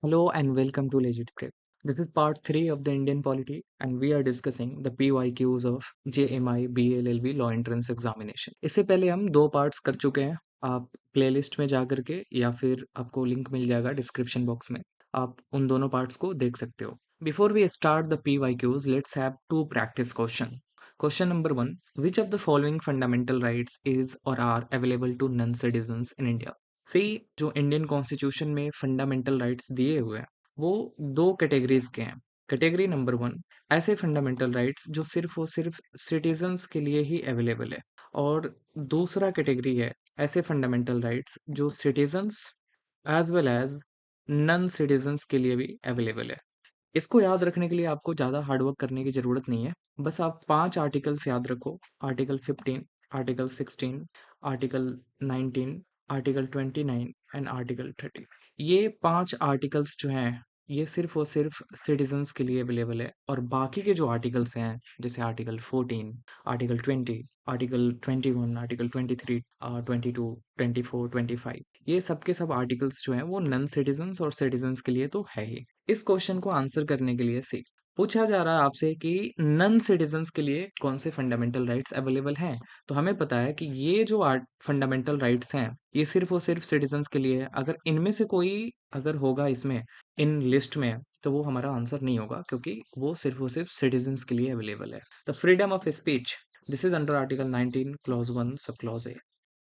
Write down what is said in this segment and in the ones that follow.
Hello and welcome to Legit Prep. This is part 3 of the Indian polity and we are discussing the PYQs of JMI BLLB Law Entrance Examination. इससे पहले हम दो parts कर चुके हैं। आप playlist में जा करके या फिर आपको लिंक मिल जाएगा डिस्क्रिप्शन बॉक्स में, आप उन दोनों पार्ट्स को देख सकते हो। Before we start the PYQs, let's have two practice question. Question number 1. Which of the following fundamental rights is or are available to non-citizens in India? सी जो इंडियन कॉन्स्टिट्यूशन में फंडामेंटल राइट्स दिए हुए हैं वो दो कैटेगरीज के हैं। Category number 1, ऐसे फंडामेंटल राइट्स जो सिर्फ और सिर्फ सिटीजन्स के लिए ही अवेलेबल है, और दूसरा कैटेगरी है ऐसे फंडामेंटल राइट्स जो citizens as well as non citizens के लिए भी अवेलेबल है। इसको याद रखने के लिए आपको ज़्यादा हार्डवर्क करने की ज़रूरत नहीं है। बस आप 5 आर्टिकल्स याद रखो। Article 15, article 16, article 19, article 29 and article 30। ये 5 आर्टिकल्स जो हैं, ये सिर्फ़ और सिर्फ़ सिटीज़न्स के लिए अवेलेबल है, और बाकी के जो आर्टिकल्स हैं, जैसे आर्टिकल 14, आर्टिकल 20, आर्टिकल 21, आर्टिकल 23, 22, 24, 25, ये सब के सब आर्टिकल्स जो हैं, वो नॉन सिटीज़न्स और सिटीज़न्स के लिए तो है ही। इस क्वेश्चन को आंसर करने के लिए सी पूछा जा रहा है आपसे कि नॉन सिटीजन्स के लिए कौन से फंडामेंटल राइट्स अवेलेबल हैं। तो हमें पता है कि ये जो फंडामेंटल राइट्स हैं, ये सिर्फ और सिर्फ सिटीजन्स के लिए है। अगर इनमें से कोई अगर होगा इसमें, इन लिस्ट में, तो वो हमारा आंसर नहीं होगा, क्योंकि वो सिर्फ और सिर्फ सिटीजन्स के लिए अवेलेबल है। The freedom of speech, this is under article 19 clause 1 sub clause A.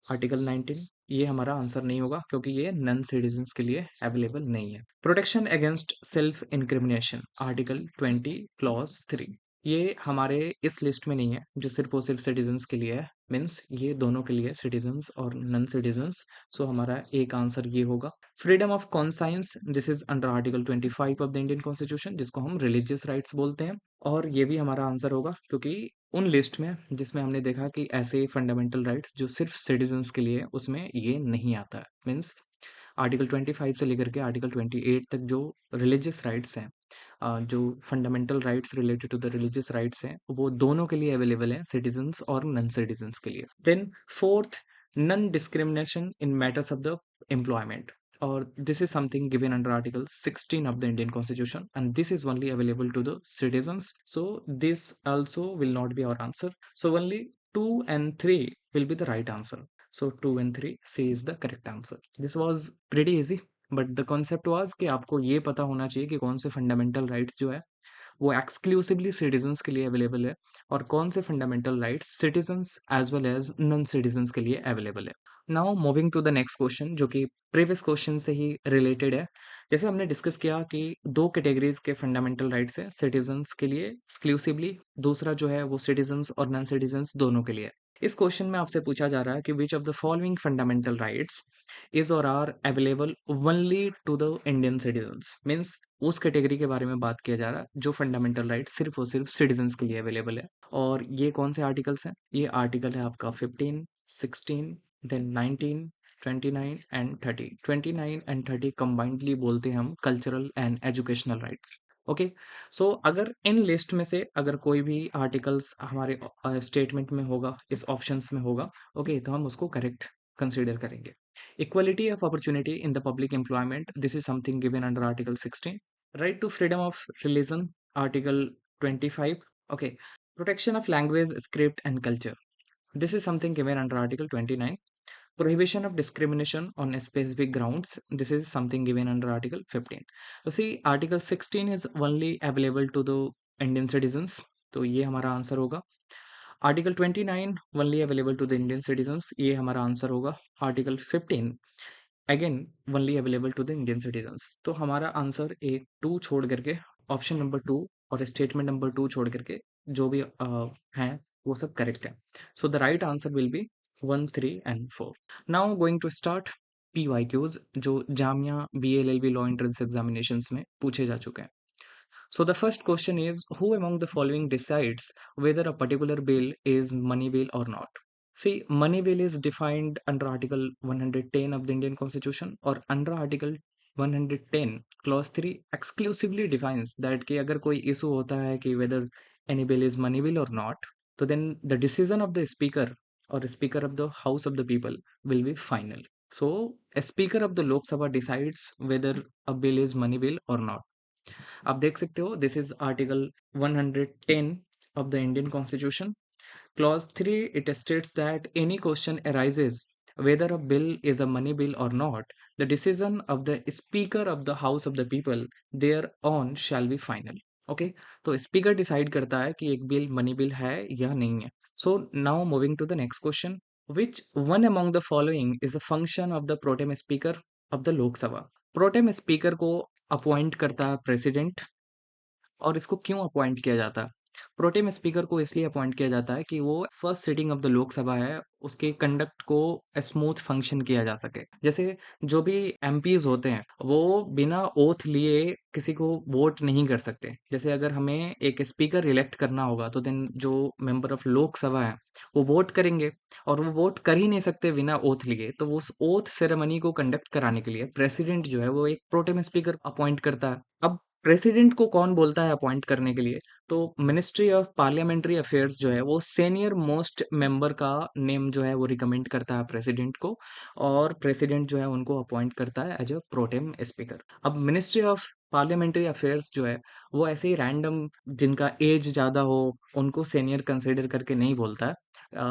Article 19 ये हमारा आंसर नहीं होगा, क्योंकि ये नॉन सिटीजन्स के लिए अवेलेबल नहीं है। Protection against self incrimination, article 20 clause 3, ये हमारे इस लिस्ट में नहीं है, जो सिर्फ और सिर्फ सिटीजन्स के लिए है। मीन्स ये दोनों के लिए, सिटीजन्स और नॉन सिटीजन्स। सो हमारा एक आंसर ये होगा। Freedom of conscience, this is under article 25 of the Indian constitution, जिसको हम रिलीजियस राइट्स बोलते हैं, और ये भी हमारा आंसर होगा, क्योंकि उन लिस्ट में जिसमें हमने देखा कि ऐसे फंडामेंटल राइट्स जो सिर्फ सिटीजन्स के लिए, उसमें ये नहीं आता है। मीन्स आर्टिकल 25 से लेकर के आर्टिकल 28 तक जो रिलीजियस राइट्स हैं, जो fundamental rights related to the religious rights हैं, वो दोनों के लिए अवेलेबल हैं, सिटीजन्स और नॉन सिटीजन्स के लिए। Then fourth, non discrimination in matters of the employment, or this is something given under article 16 of the Indian constitution, and this is only available to the citizens, so this also will not be our answer. So only 2 and 3 will be the right answer. So 2 and 3, C is the correct answer. This was pretty easy, but the concept was कि आपको ये पता होना चाहिए कि कौन से fundamental rights जो है वो एक्सक्लूसिवली सिटीजन्स के लिए अवेलेबल है, और कौन से fundamental rights citizens as well as non citizens के लिए अवेलेबल है। Now moving to the next question, जो कि प्रीवियस क्वेश्चन से ही रिलेटेड है। जैसे हमने डिस्कस किया कि दो कैटेगरीज के फंडामेंटल राइट्स है, सिटीजन्स के लिए एक्सक्लूसिवली, दूसरा जो है वो सिटीजन्स और नॉन सिटीजन्स दोनों के लिए। इस क्वेश्चन में आपसे पूछा जा रहा है कि which of the following fundamental rights is और are available only to the Indian citizens. Means उस कैटेगरी के बारे में बात किया जा रहा है जो फंडामेंटल राइट सिर्फ और सिर्फ सिटीजन्स के लिए अवेलेबल है। और ये कौन से आर्टिकल्स हैं? ये आर्टिकल है आपका 15, 16, देन 19, 29 एंड 30। 29 एंड 30 कंबाइंडली बोलते हैं हम cultural and educational rights. Okay, so अगर इन लिस्ट में से अगर कोई भी आर्टिकल्स हमारे स्टेटमेंट में होगा, इस ऑप्शंस में होगा, ओके, तो हम उसको करेक्ट कंसीडर करेंगे। Equality of opportunity in the public employment, this is something given under Article 16. Right to freedom of religion, Article 25. Okay. Protection of language, script, and culture. This is something given under Article 29. Prohibition of discrimination on specific grounds. This is something given under Article 15. So see, Article 16 is only available to the Indian citizens. तो ये हमारा answer होगा। Article 29 only available to the Indian citizens, ये हमारा answer होगा। Article 15 again only available to the Indian citizens. तो हमारा answer एक 2 छोड़ करके, ऑप्शन नंबर 2 और स्टेटमेंट नंबर 2 छोड़ करके जो भी हैं वो सब करेक्ट है। So the right answer will be 1, 3 and 4। Now going to start PYQs, जो Jamia BLLB law entrance examinations में पूछे जा चुके हैं। So the first question is, who among the following decides whether a particular bill is money bill or not? See, money bill is defined under Article 110 of the Indian Constitution, or under Article 110 clause 3 exclusively defines that कि अगर कोई issue होता है कि whether any bill is money bill or not, तो then the decision of the speaker or speaker of the House of the People will be final. So a speaker of the Lok Sabha decides whether a bill is money bill or not. आप देख सकते हो, this is article 110 of the Indian Constitution. Clause 3, it states that any question arises whether a bill is a money bill or not, the decision of the Speaker of the House of the People thereon shall be final. Okay, तो speaker decide करता है कि एक bill money bill है या नहीं है. So now moving to the next question, which one among the following is a function of the pro tem speaker of the Lok Sabha? Pro tem speaker को appoint करता है president. और इसको क्यों अपॉइंट किया जाता है? प्रोटेम स्पीकर को इसलिए अपॉइंट किया जाता है कि वो first sitting of the Lok Sabha है, उसके कंडक्ट को स्मूथ फंक्शन किया जा सके. जैसे जो भी एमपीज होते हैं, वो बिना ओथ लिए किसी को वोट नहीं कर सकते. जैसे अगर हमें एक स्पीकर इलेक्ट करना होगा, तो देन जो मेंबर ऑफ लोकसभा है, वो वोट करेंगे. और वो वोट कर ही नहीं सकते बिना ओथ लिए, तो वो उस ओथ सेरेमनी को कंडक्ट कराने के लिए प्रेसिडेंट जो है वो एक प्रोटेम स्पीकर अपॉइंट करता है. अब प्रेसिडेंट को कौन बोलता है अपॉइंट करने के लिए? तो मिनिस्ट्री ऑफ पार्लियामेंट्री अफेयर्स जो है वो सीनियर मोस्ट मेंबर का नेम जो है वो रिकमेंड करता है प्रेसिडेंट को. और प्रेसिडेंट जो है उनको अपॉइंट करता है एज अ प्रोटेम स्पीकर. अब मिनिस्ट्री ऑफ पार्लियामेंट्री अफेयर्स जो है वो ऐसे ही रैंडम जिनका एज ज़्यादा हो उनको सीनियर कंसिडर करके नहीं बोलता है.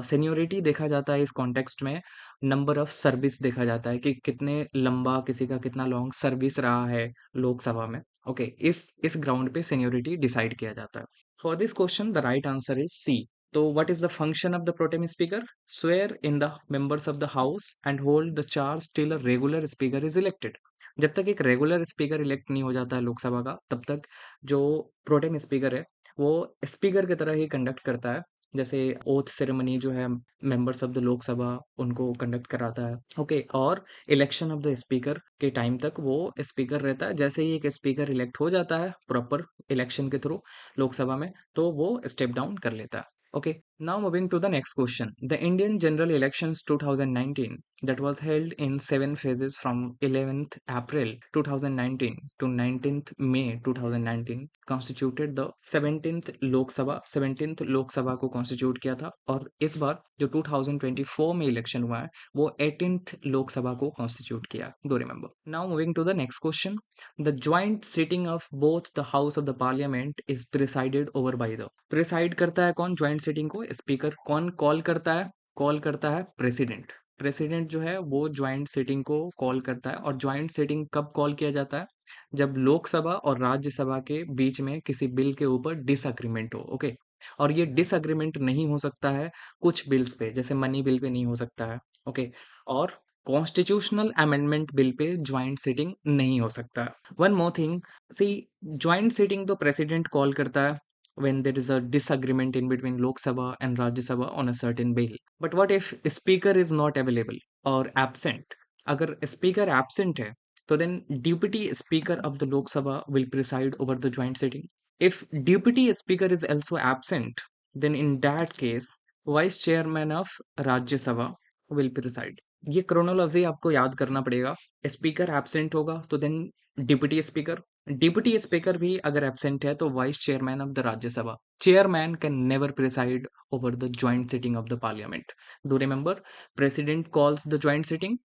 सीनियोरिटी देखा जाता है इस कॉन्टेक्स्ट में, नंबर ऑफ सर्विस देखा जाता है कि कितने लंबा किसी का कितना लॉन्ग सर्विस रहा है लोकसभा में. ओके, इस ग्राउंड पे सीनियोरिटी डिसाइड किया जाता है. For this question the right answer is C. तो what is the function of the pro tem speaker? Swear in the members of the house and hold the charge till a regular speaker is elected. जब तक एक regular speaker elect नहीं हो जाता है लोकसभा का, तब तक जो प्रोटेम स्पीकर है वो स्पीकर की तरह ही कंडक्ट करता है. जैसे ओथ सेरेमनी जो है मेंबर्स ऑफ द लोकसभा उनको कंडक्ट कराता है. ओके, और इलेक्शन ऑफ द स्पीकर के टाइम तक वो स्पीकर रहता है. जैसे ही एक स्पीकर इलेक्ट हो जाता है प्रॉपर इलेक्शन के थ्रू लोकसभा में, तो वो स्टेप डाउन कर लेता है. Okay, now moving to the next question. The Indian General Elections 2019 that was held in 7 phases from 11th April 2019 to 19th May 2019 constituted the 17th Lok Sabha. 17th Lok Sabha को constitute किया था. और इस बार जो 2024 में election हुआ है वो 18th लोक सभा को constitute किया. Do remember. Now moving to the next question. The joint sitting of both the House of the Parliament is presided over by the. Preside करता है कौन ज्वाइंट सिटिंग को? स्पीकर. कौन कॉल करता है? कॉल करता है प्रेसिडेंट. प्रेसिडेंट जो है वो ज्वाइंट सिटिंग को कॉल करता है. और ज्वाइंट सिटिंग कब कॉल किया जाता है? जब लोकसभा और राज्यसभा के बीच में किसी बिल के ऊपर डिसएग्रीमेंट हो. ओके, और ये डिसएग्रीमेंट नहीं हो सकता है कुछ बिल्स पे, जैसे मनी बिल पे नहीं हो सकता है. ओके, और constitutional amendment bill pay joint sitting नहीं हो सकता है. वन मोर थिंग, सी, ज्वाइंट सिटिंग तो प्रेसिडेंट कॉल करता है when there is a disagreement in between Lok Sabha and Rajya Sabha on a certain bill. But what if speaker is not available or absent? अगर speaker absent है, तो then deputy speaker of the Lok Sabha will preside over the joint sitting. If deputy speaker is also absent, then in that case vice chairman of Rajya Sabha will preside. ये chronology आपको याद करना पड़ेगा. Speaker absent होगा तो then deputy speaker. Deputy speaker भी अगर एब्सेंट है तो vice chairman of the Rajya Sabha. Chairman can never preside over the joint sitting of the parliament. Do remember, president calls the joint sitting,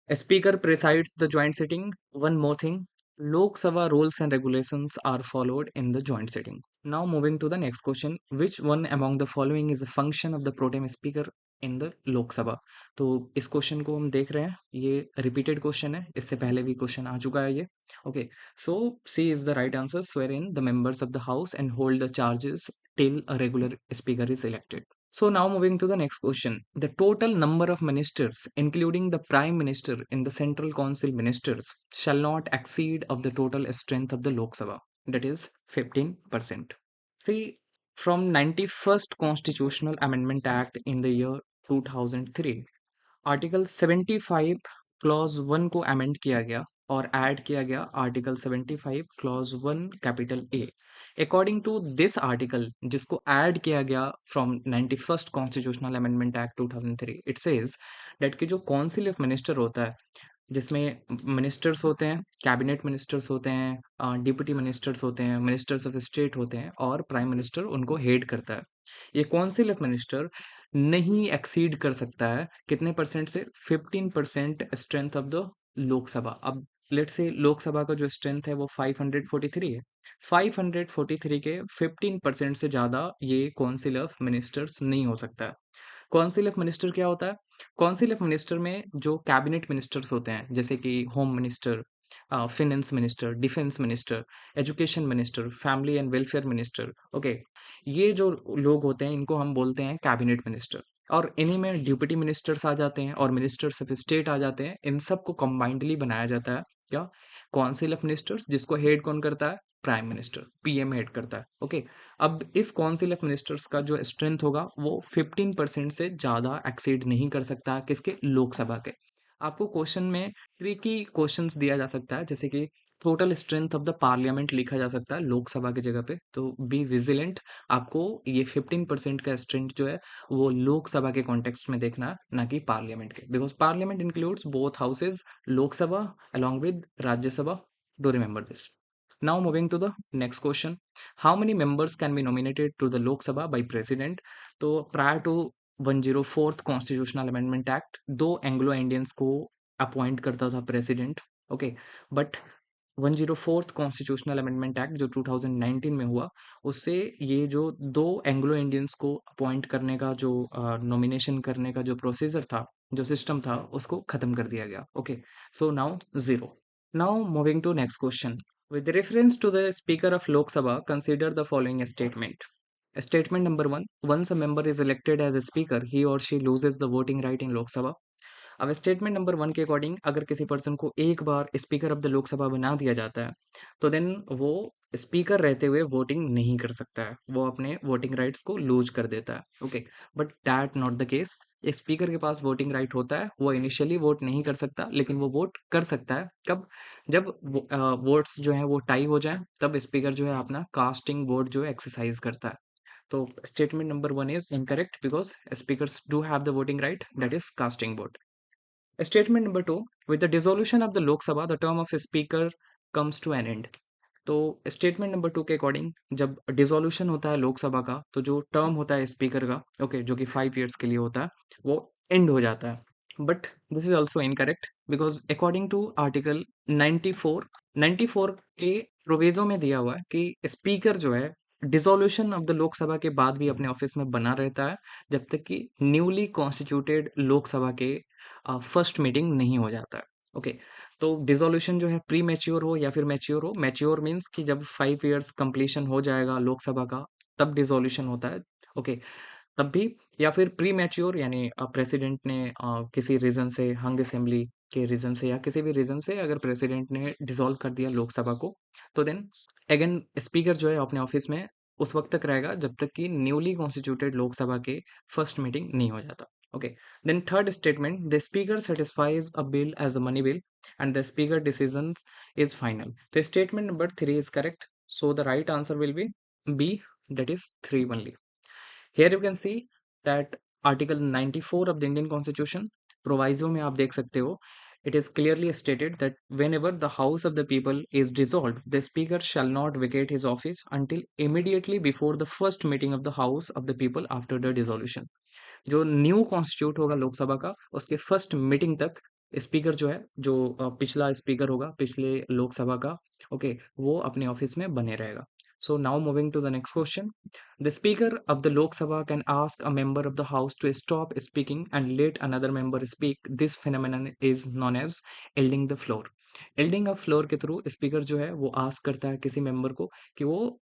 speaker presides the joint sitting. One more thing, Lok Sabha rules and regulations are followed in the joint sitting. Now moving to the next question, which one among the following is a function of the pro tem speaker in the Lok Sabha? तो इस question को हम देख रहे हैं, ये repeated question है, इससे पहले भी क्वेश्चन आ चुका है ये. Okay, so C is the right answer, swear in the members of the house and hold the charges till a regular speaker is elected. So now moving to the next question. The total number of ministers, including the prime minister in the central council ministers, shall not exceed of the total strength of the Lok Sabha. That is 15%. See, from 91st Constitutional Amendment Act in the year 2003, article 75 clause 1 को amend किया गया और add किया गया article 75 clause 1 capital A. According to this article, जिसको add किया गया from 91st constitutional amendment act 2003, it says that कि जो काउंसिल ऑफ मिनिस्टर होता है, जिसमें मिनिस्टर्स होते हैं, कैबिनेट मिनिस्टर्स होते हैं, डिप्टी मिनिस्टर्स होते हैं, मिनिस्टर्स ऑफ स्टेट होते हैं, और प्राइम मिनिस्टर उनको हेड करता है. ये काउंसिल ऑफ मिनिस्टर नहीं एक्सीड कर सकता है कितने परसेंट से? 15% स्ट्रेंथ ऑफ द लोकसभा। अब लेट्स से लोकसभा का जो स्ट्रेंथ है वो 543 है। 543 के 15% से ज़्यादा ये काउंसिल ऑफ मिनिस्टर्स नहीं हो सकता है। काउंसिल ऑफ मिनिस्टर क्या होता है? काउंसिल ऑफ मिनिस्टर में जो कैबिनेट मिनिस्टर्स होते हैं, जैसे कि home minister, finance minister, defence minister, education minister, family and welfare minister, okay, ये जो लोग होते हैं इनको हम बोलते हैं कैबिनेट मिनिस्टर। और इन्हीं में डिप्टी मिनिस्टर्स आ जाते हैं और मिनिस्टर्स ऑफ स्टेट आ जाते हैं। इन सबको कंबाइंडली बनाया जाता है क्या? काउंसिल ऑफ मिनिस्टर्स, जिसको हेड कौन करता है? प्राइम मिनिस्टर, पीएम हेड करता है। ओके, अब इस काउंसिल ऑफ मिनिस्टर्स का जो स्ट्रेंथ होगा वो 15% से ज़्यादा एक्सीड नहीं कर सकता किसके? लोकसभा के। आपको क्वेश्चन में ट्रिकी क्वेश्चंस दिया जा सकता है, जैसे कि total strength of the parliament लिखा जा सकता है लोकसभा की जगह पे, तो बी विजिलेंट। आपको ये 15% का स्ट्रेंथ जो है वो लोकसभा के कॉन्टेक्स्ट में देखना है, ना कि पार्लियामेंट के, because parliament includes both houses, Lok Sabha along with Rajya Sabha. Do remember this. Now moving to the next question. How many members can be nominated to the Lok Sabha by president? तो prior to 104th Constitutional Amendment Act, दो Anglo Indians को appoint करता था president. Okay, but 104th constitutional amendment act जो 2019 में हुआ, उससे ये जो दो एंग्लो इंडियंस को अपॉइंट करने का जो नॉमिनेशन करने का जो प्रोसीजर था, जो सिस्टम था, उसको खत्म कर दिया गया। Okay, so now zero. Now moving to next question. With reference to the Speaker of Lok Sabha, consider the following statement. Statement number one: once a member is elected as a speaker, he or she loses the voting right in Lok Sabha. अब statement number one के according अगर किसी person को एक बार speaker of the Lok Sabha बना दिया जाता है, तो देन वो स्पीकर रहते हुए वोटिंग नहीं कर सकता है, वो अपने वोटिंग राइट्स को लूज कर देता है। Okay, but that not the case. Speaker के पास वोटिंग राइट होता है, वो इनिशियली वोट नहीं कर सकता, लेकिन वो वोट कर सकता है कब? जब वोट्स जो है वो टाई हो जाए, तब स्पीकर जो है अपना कास्टिंग वोट जो है एक्सरसाइज करता है। तो statement number one is incorrect because speakers do have the voting right, that is casting vote. Statement number two: with the dissolution of the Lok Sabha, the term of a speaker comes to an end. तो statement number two के according जब dissolution होता है लोकसभा का, तो जो term होता है स्पीकर का, ओके, जो कि 5 ईयर्स के लिए होता है, वो एंड हो जाता है। But this is also incorrect because according to article 94, 94 के प्रोविजो में दिया हुआ है कि स्पीकर जो है डिसोल्यूशन ऑफ द लोकसभा के बाद भी अपने ऑफिस में बना रहता है, जब तक कि न्यूली कॉन्स्टिट्यूटेड लोकसभा के फर्स्ट मीटिंग नहीं हो जाता है। ओके, तो डिसोल्यूशन जो है प्री मैच्योर हो या फिर मैच्योर हो, मैच्योर मीन्स कि जब 5 ईयर्स कंप्लीशन हो जाएगा लोकसभा का, तब डिसोल्यूशन होता है। ओके, तब भी, या फिर प्री मैच्योर यानी प्रेसिडेंट ने किसी रीजन से, हंग असेंबली के रीजन से या किसी भी रीजन से अगर प्रेसिडेंट ने डिसॉल्व कर दिया लोकसभा को, तो देन अगेन स्पीकर जो है अपने ऑफिस में उस वक्त तक रहेगा जब तक कि न्यूली कॉन्स्टिट्यूटेड लोकसभा के फर्स्ट मीटिंग नहीं हो जाता। Okay, then third statement: the speaker satisfies a bill as a money bill and the speaker decision is final. तो statement number three is correct, so the right answer will be B, that is three only. Here you can see that Article 94 of the Indian Constitution, proviso में आप देख सकते हो, it is clearly stated that whenever the House of the People is dissolved, the Speaker shall not vacate his office until immediately before the first meeting of the House of the People after the dissolution. जो new constitute होगा लोकसभा का, उसके first meeting तक speaker जो है, जो पिछला speaker होगा पिछले लोकसभा का, ओके, वो अपने ऑफिस में बने रहेगा। So now moving to the next question. The speaker of the Lok Sabha can ask a member of the house to stop speaking and let another member speak. This phenomenon is known as yielding the floor. Yielding of floor के through speaker जो है वो ask करता है किसी member को कि वो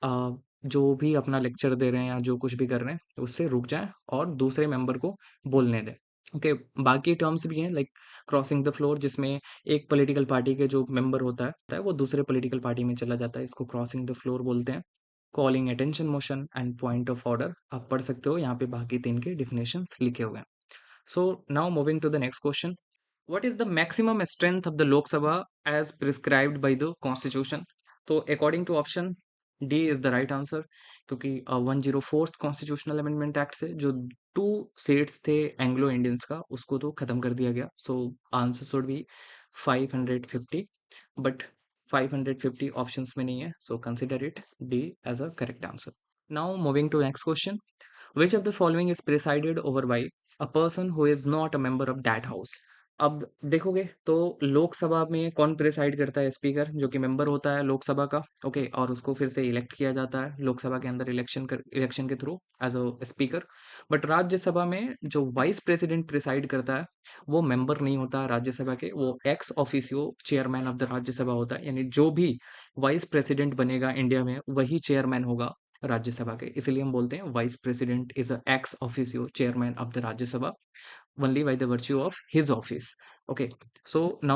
आ, जो भी अपना लेक्चर दे रहे हैं या जो कुछ भी कर रहे हैं उससे रुक जाएं और दूसरे मेंबर को बोलने दें। ओके, बाकी टर्म्स भी हैं लाइक क्रॉसिंग द फ्लोर, जिसमें एक पॉलिटिकल पार्टी के जो मेंबर होता है वो दूसरे पॉलिटिकल पार्टी में चला जाता है, इसको क्रॉसिंग द फ्लोर बोलते हैं। Calling attention motion and point of order आप पढ़ सकते हो, यहाँ पे बाकी तीन के डिफिनेशंस लिखे हुए हैं। So now moving to the next question. What is the maximum strength of the Lok Sabha as prescribed by the Constitution? तो according to option D is the right answer, क्योंकि 104th कॉन्स्टिट्यूशनल अमेंडमेंट एक्ट से जो two seats थे Anglo Indians का, उसको तो खत्म कर दिया गया। So answer should be 550, but 550 options में नहीं है, so consider it D as a correct answer. Now moving to next question. Which of the following is presided over by a person who is not a member of that house. अब देखोगे तो लोकसभा में कौन preside करता है? Speaker, जो कि member होता है लोकसभा का, ओके, और उसको फिर से इलेक्ट किया जाता है लोकसभा के अंदर इलेक्शन के through as a speaker. But Rajya Sabha में जो वाइस प्रेसिडेंट प्रिसाइड करता है वो मेंबर नहीं होता है राज्यसभा के, वो ex officio chairman of the Rajya Sabha होता है, यानी जो भी वाइस प्रेसिडेंट बनेगा इंडिया में वही चेयरमैन होगा राज्यसभा के। इसलिए हम बोलते हैं vice president is a ex officio chairman of the Rajya Sabha only by the virtue of his office. Okay, so now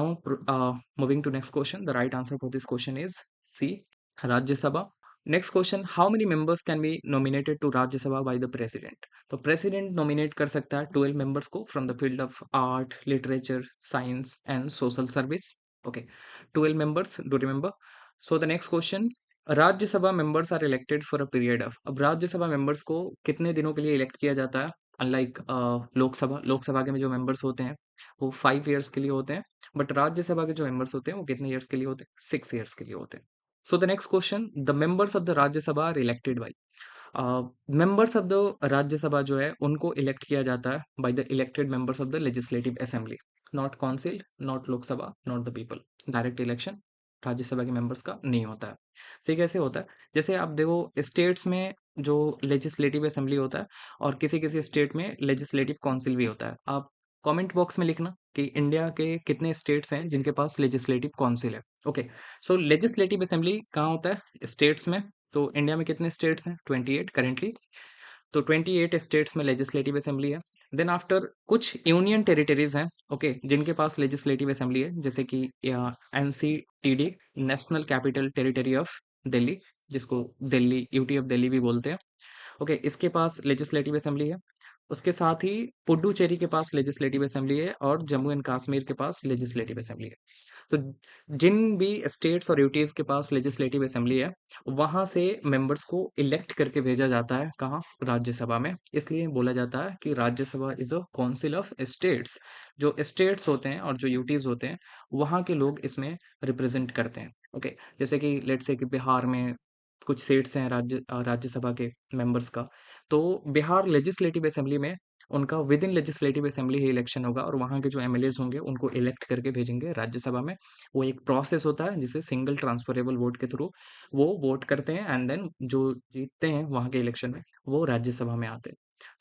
moving to next question. The right answer for this question is C, Rajya Sabha. Next question, how many members can be nominated to Rajya Sabha by the president? तो president nominate कर सकता है 12 members को from the field of art, literature, science and social service. Okay, 12 members, do remember. So the next question, Rajya Sabha members are elected for a period of. अब Rajya Sabha members को कितने दिनों के लिए इलेक्ट किया जाता है? अनलाइक लोकसभा के में जो मेंबर्स होते हैं वो 5 इयर्स के लिए होते हैं, बट राज्यसभा के जो मेंबर्स होते हैं वो कितने इयर्स के लिए होते हैं? 6 इयर्स के लिए होते हैं। So the next question, the members of the Rajya Sabha are elected by. Members of the Rajya Sabha जो है उनको इलेक्ट किया जाता है by the elected members of the legislative assembly, not council, not Lok Sabha, not the people. Direct election Rajya Sabha के members का नहीं होता है। सही कैसे होता है? जैसे आप देखो स्टेट्स में जो लेजिस्लेटिव असेंबली होता है और किसी किसी स्टेट में लेजिस्लेटिव काउंसिल भी होता है। आप कमेंट बॉक्स में लिखना कि इंडिया के कितने स्टेट्स हैं जिनके पास लेजिस्लेटिव काउंसिल है। ओके, सो लेजिस्लेटिव असेंबली कहाँ होता है? स्टेट्स में। तो इंडिया में कितने स्टेट्स हैं? 28 करेंटली। तो 28 स्टेट्स में लेजिस्लेटिव असेंबली है। देन आफ्टर कुछ यूनियन टेरिटरीज हैं, ओके, जिनके पास लेजिस्लेटिव असेंबली है, जैसे कि NCTD, national capital territory of Delhi, जिसको दिल्ली यूटी ऑफ दिल्ली भी बोलते हैं। ओके, इसके पास लेजिस्लेटिव असेंबली है। उसके साथ ही पुडुचेरी के पास लेजिस्लेटिव असेंबली है और जम्मू एंड कश्मीर के पास लेजिस्लेटिव असेंबली है। तो जिन भी स्टेट्स और यूटीज के पास लेजिस्लेटिव असेंबली है वहां से मेंबर्स को इलेक्ट करके भेजा जाता है कहाँ? राज्यसभा में। इसलिए बोला जाता है कि Rajya Sabha is a council of states. जो स्टेट्स होते हैं और जो यूटीज होते हैं वहां के लोग इसमें रिप्रेजेंट करते हैं। ओके, जैसे कि लेट्स से कि बिहार में कुछ सीट्स हैं राज्यसभा के मेंबर्स का, तो बिहार लेजिस्लेटिव असेंबली में उनका with in legislative assembly he election होगा और वहाँ के जो एमएलएज होंगे उनको इलेक्ट करके भेजेंगे राज्यसभा में। वो एक प्रोसेस होता है जिसे सिंगल ट्रांसफरेबल वोट के थ्रू वो वोट करते हैं एंड देन जो जीतते हैं वहाँ के इलेक्शन में वो राज्यसभा में आते हैं।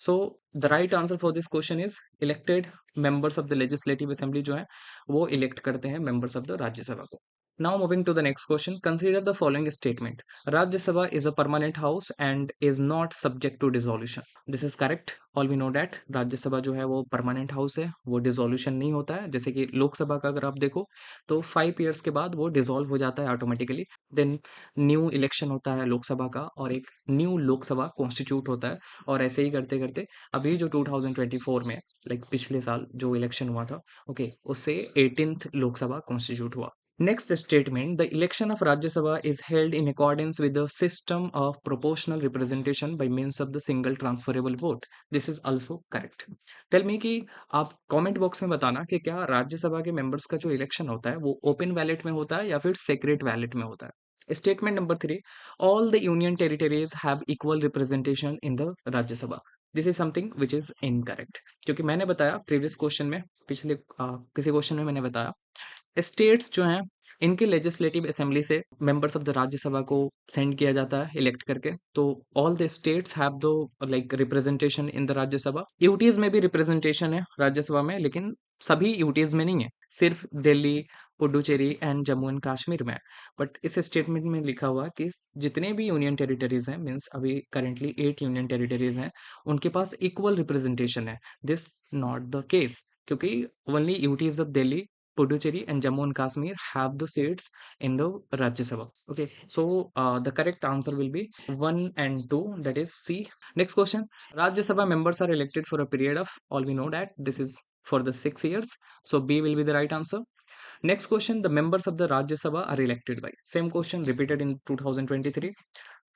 So the right answer for this question is elected members of the legislative assembly जो है वो इलेक्ट करते हैं मेंबर्स ऑफ द राज्यसभा को। Now moving to the next question, consider the following statement. Rajya Sabha is a permanent house and is not subject to dissolution. This is correct. All we know that राज्य सभा जो है वो permanent house है, वो dissolution नहीं होता है। जैसे कि लोकसभा का अगर आप देखो तो 5 इयर्स के बाद वो डिसॉल्व हो जाता है ऑटोमेटिकली। देन न्यू इलेक्शन होता है लोकसभा का और एक न्यू लोकसभा कॉन्स्टिट्यूट होता है और ऐसे ही करते करते अभी जो 2024 में लाइक पिछले साल जो इलेक्शन हुआ था, ओके, उससे 18th लोकसभा कॉन्स्टिट्यूट हुआ। Next statement, the election of Rajya Sabha is held in accordance with the system of proportional representation by means of the single transferable vote. This is also correct. Tell me कि आप comment box में बताना कि क्या राज्यसभा के members का जो election होता है वो open ballot में होता है या फिर secret ballot में होता है। Statement number 3, all the union territories have equal representation in the Rajya Sabha. This is something which is incorrect. क्योंकि मैंने बताया previous question में, पिछले किसी क्वेश्चन में मैंने बताया स्टेट्स जो हैं इनके लेजिस्लेटिव असेंबली से मेंबर्स ऑफ द राज्यसभा को सेंड किया जाता है इलेक्ट करके। तो all the states have the like representation in the Rajya Sabha. UTs में भी रिप्रेजेंटेशन है राज्यसभा में, लेकिन सभी यूटीज में नहीं है, सिर्फ दिल्ली, पुडुचेरी एंड जम्मू एंड कश्मीर में है। बट इस स्टेटमेंट में लिखा हुआ है कि जितने भी यूनियन टेरिटरीज हैं, मीन्स अभी करेंटली 8 यूनियन टेरिटरीज हैं, उनके पास इक्वल रिप्रेजेंटेशन है। दिस नॉट द केस, क्योंकि only UTs of Delhi, Puducherry and Jammu and Kashmir have the seats in the Rajya Sabha. Okay, so the correct answer will be 1 and 2, that is C. Next question, Rajya Sabha members are elected for a period of, all we know that this is for the 6 years, so B will be the right answer. Next question, the members of the Rajya Sabha are elected by, same question repeated in 2023.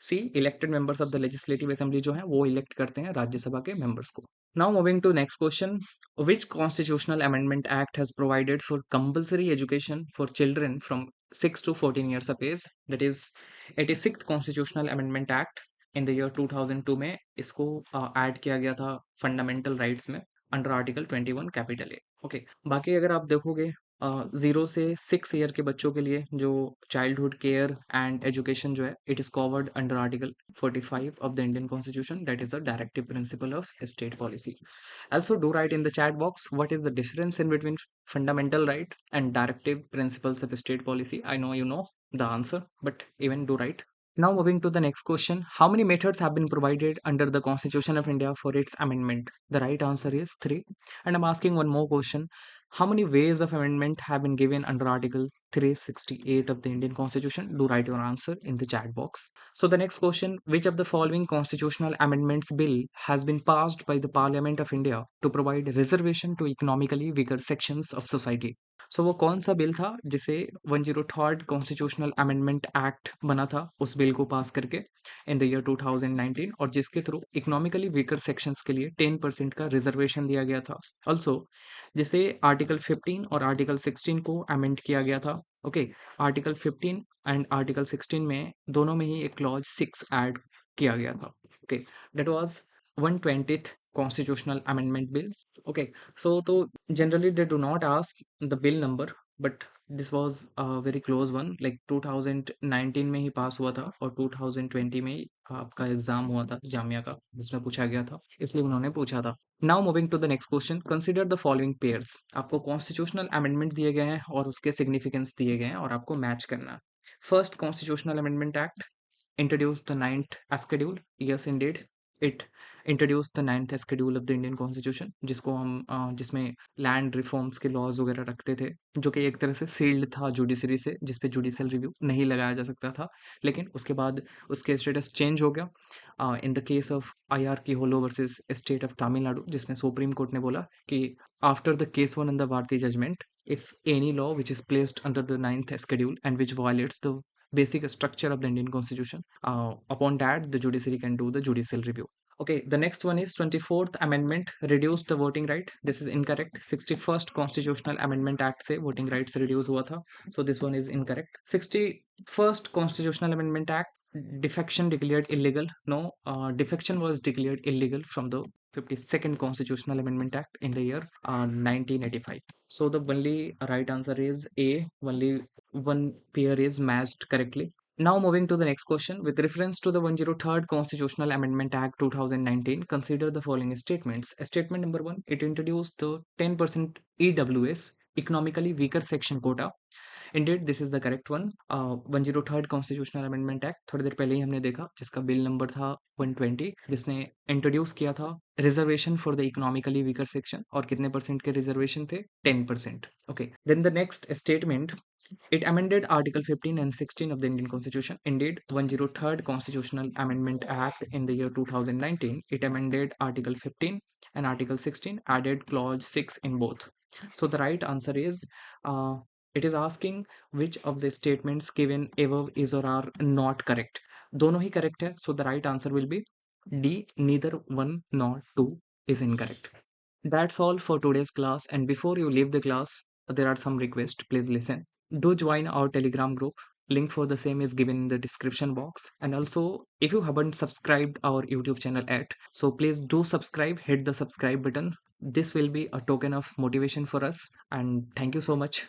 C, elected members of the legislative assembly जो है वो elect करते हैं राज्यसभा के members को। Now moving to next question, which constitutional amendment act has provided for compulsory education for children from 6 to 14 years of age? That is 86th constitutional amendment act. In the year 2002 में इसको add किया गया था fundamental rights में under article 21 capital A. Okay, बाकी अगर आप देखोगे 0 से 6 ईयर के बच्चों के लिए जो चाइल्डहुड केयर एंड एजुकेशन जो है, it is covered under article 45 of the Indian constitution, that is a directive principle of state policy. Also, do write in the chat box what is the difference in between fundamental right and directive principles of state policy. I know you know the answer, but even do write. Now, moving to the next question. How many methods have been provided under the Constitution of India for its amendment? The right answer is 3. And I'm asking one more question. How many ways of amendment have been given under Article 368 of the Indian Constitution? Do write your answer in the chat box. So, the next question. Which of the following constitutional amendments bill has been passed by the Parliament of India to provide reservation to economically weaker sections of society? सो वो कौन सा bill था जिसे 103rd constitutional amendment act बना था उस bill को पास करके इन द ईयर 2019, और जिसके थ्रू इकोनॉमिकली वीकर सेक्शंस के लिए 10% का रिजर्वेशन दिया गया था। ऑल्सो जिसे आर्टिकल 15 और आर्टिकल 16 को अमेंड किया गया था। ओके, आर्टिकल 15 एंड आर्टिकल 16 में दोनों में ही एक क्लॉज 6 ऐड किया गया था। Okay, that was 120th constitutional amendment bill. Okay, so generally they do not ask the bill number, but this was a very close one, like 2019 में ही पास हुआ था और 2020 में ही आपका एग्जाम हुआ था जामिया का, जिसमें पूछा गया था, इसलिए उन्होंने पूछा था। Now moving to the next question, consider the following pairs. आपको कॉन्स्टिट्यूशनल अमेंडमेंट दिए गए हैं और उसके सिग्निफिकेंस दिए गए हैं और आपको मैच करना है। First constitutional amendment act introduced the ninth schedule. Yes, indeed, it introduced the ninth schedule of the Indian Constitution, जिसको हम जिसमें लैंड रिफॉर्म्स के लॉज वगैरह रखते थे, जो कि एक तरह से सील्ड था जुडिशरी से, जिसपे जुडिशियल रिव्यू नहीं लगाया जा सकता था। लेकिन उसके बाद उसके स्टेटस चेंज हो गया in the case of IR की होलो वर्सेस स्टेट ऑफ तमिलनाडु, जिसमें सुप्रीम कोर्ट ने बोला कि after the case one in the भारतीय judgement, if any law which is placed under the ninth schedule and which violates the basic structure of the Indian Constitution, upon that the judiciary can do the judicial review. Okay, the next one is 24th Amendment reduced the voting right. This is incorrect. 61st Constitutional Amendment Act से voting rights reduce हुआ था, so this one is incorrect. 61st Constitutional Amendment Act, defection declared illegal. No, defection was declared illegal from the 52nd Constitutional Amendment Act in the year 1985. So the only right answer is A. Only one pair is matched correctly. Now moving to the next question. With reference to the 103rd Constitutional Amendment Act 2019, consider the following statements. Statement number 1, it introduced the 10% EWS, economically weaker section quota. Indeed, this is the correct one. 103rd Constitutional Amendment Act थोड़ी देर पहले ही हमने देखा, जिसका bill number था 120, जिसने introduce किया था reservation for the economically weaker section, और कितने परसेंट के रिजर्वेशन थे? 10%. Okay, then the next statement, it amended Article 15 and 16 of the Indian Constitution. Indeed, 103rd Constitutional Amendment Act in the year 2019, it amended Article 15 and Article 16, added Clause 6 in both. So the right answer is, it is asking which of the statements given above is or are not correct. दोनों ही correct है, so the right answer will be D. Neither one nor two is incorrect. That's all for today's class. And before you leave the class, there are some requests. Please listen. Do join our Telegram group. Link for the same is given in the description box. And also, if you haven't subscribed our YouTube channel yet, so please do subscribe. Hit the subscribe button. This will be a token of motivation for us. And thank you so much.